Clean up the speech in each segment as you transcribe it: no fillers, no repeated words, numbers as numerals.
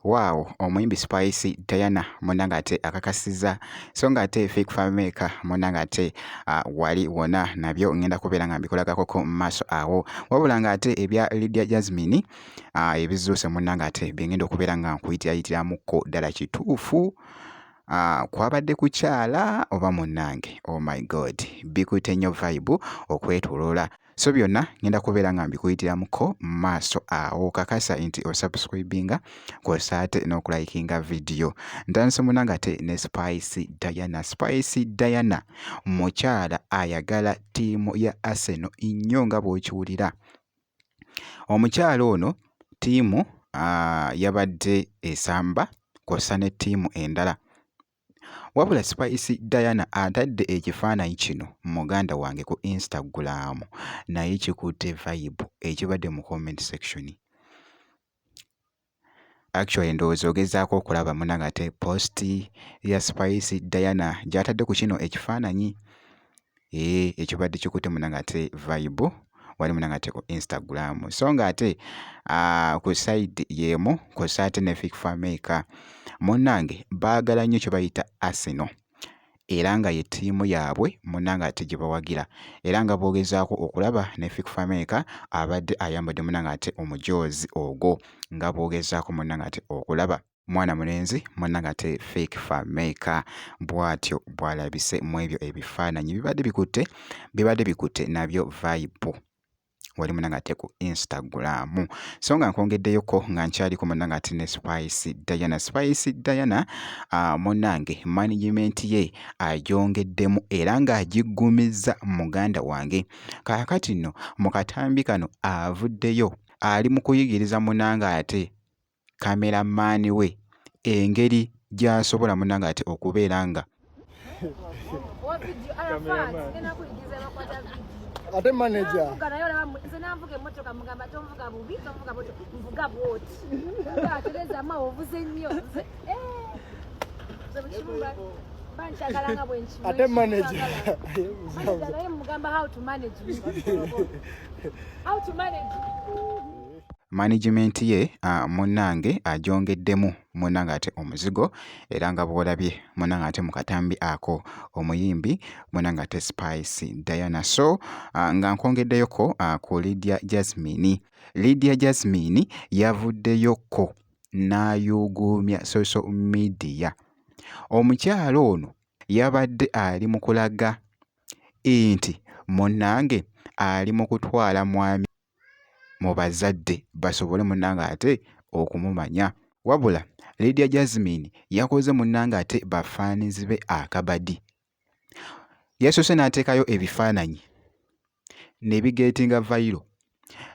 Wow, omuyimbi Spice Diana munnange ate akakasizza so ng'ate Fake Filmmaker munnange ate wali wona nabyo ngenda kubeera nga mbikolagakoko mu maaso awo wabula ng'ate ebya Lydia Jasmine ebizuuse munnange ate byengenda okubeera nga nkuyitiranyiitiramukko ddala kituufu kwabadde kukyala oba munnange oh my god bikutte nnyo vibe okwetoloola so byonna ngenda kubeera nga mbikuyitiramuko mu maaso awo kakasa nti osubscribinga kw'osaate n'okulayikinga vidiyo ntandise munnange ate ne Spice Diana mukyala ayagala ttiimu ya Arsenal nnyo nga bw'okiwulira omukyala ono ttiimu yabadde esamba kw'ossa ne ttiimu endala wabula Spice Diana atadde ekifaananyi kino muganda wange ku Instagram naye kikutte vibe ekibadde mu comment section. Actually ndowooza ogezaako okulaba munnange ate posti ya Spice Diana gy'atadde ku kino ekifaananyi ekibadde kikutte munnange ate vibe wali munnange ate ku Instagram so ng'ate ku side y'emu kw'ossa ne Fake Filmmaker munnange baagala nnyo kye bayita Arsenal era nga ye ttiimu yaabwe munnange ate gye bawagira era nga boogezaako okulaba ne Fake Filmmaker abadde ayambadde munnange ate omujoozi ogwo nga boogezaako munnange ate okulaba mwana mulenzi munnange ate Fake Filmmaker bw'atyo bw'alabise mu ebyo ebifaananyi bibadde bikutte nabyo vibe wali munnange ate ku Instagram so nga nkwongeddeyoko nga nkyaliko munnange ate ne Spice Diana munnange management ye agyongeddemu era ng'agiggumizza muganda wange kaakati nno mu katambi kano avuddeyo ali mu kuyigiriza munnange ate kameramaani we engeri gy'asobola munnange ate okubeera nga ate manager ate manager management ye munnange agyongeddemu munnange ate omuzigo era nga bw'olabye munnange ate mu katambi ako omuyimbi munnange ate Spice Diana so nga nkwongeddeyoko ku Lydia Jasmine yavuddeyoko n'ayuguumya social media omukyala ono yabadde ali mu kulaga nti munnange ali mu kutwala mwami mu bazadde basobole munnange ate okumumanya wabula Lydia Jasmine yakoze munnange ate bafaanizi be akabadi yasoose n'ateekayo ebifaananyi ne bigeetinga viral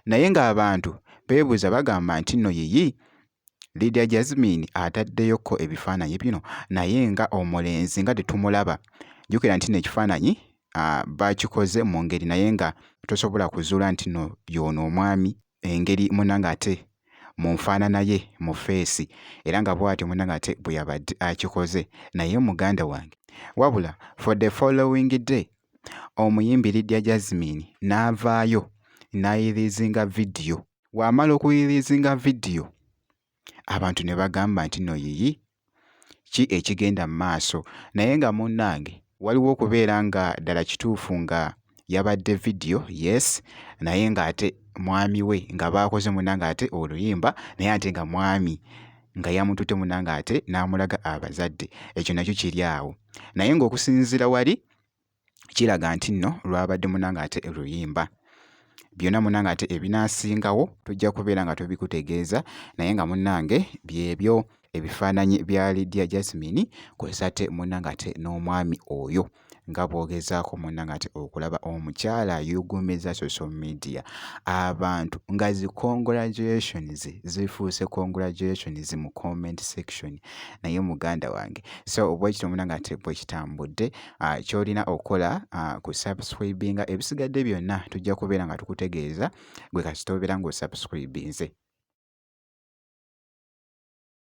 naye ng'abantu beebuuza bagamba nti nno yiyi Lydia Jasmine ataddeyoko ebifaananyi bino naye nga omulenzi nga tetumulaba jjukira nti n'ekifaananyi bakikoze mu ngeri naye nga tosobola kuzuula nti no y'ono omwami engeri munnange ate mu nfaanana ye mu feesi era nga bw'atyo munnange ate bwe yabadde akikoze naye muganda wange wabula for the following day omuyimbi Lydia Jasmine n'avaayo n'ayirizinga vidiyo wamala okuyirizinga vidiyo abantu ne bagamba nti no yiyi ki ekigenda mu maaso naye nga munnange waliwo okubeera nga ddala kituufu nga yabadde vidiyo yes naye ng'ate mwami we nga baakoze munnange ate oluyimba naye ate nga mwami nga yamututte munnange ate n'amulaga abazadde ekyo nakyo kiri awo naye ng'okusinziira wali kiraga nti nno lwabadde munnange ate oluyimba byonna munnange ate ebinaasingawo tujja kubeera nga tubikutegeeza naye nga munnange byebyo ebifaananyi bya Lydia Jasmine kw'ossa ate munnange ate n'omwami oyo nga bw'ogezaako munnange ate okulaba omukyala ayugumiza social media abantu nga congratulations zifuuse congratulations mu comment section naye muganda wange so bwekityo munnange ate bwekitambudde ky'olina okukola ku subscribinga ebisigadde byonna tujja kubeera nga tukutegeeza gwe kasita obeera ng'osubscribinze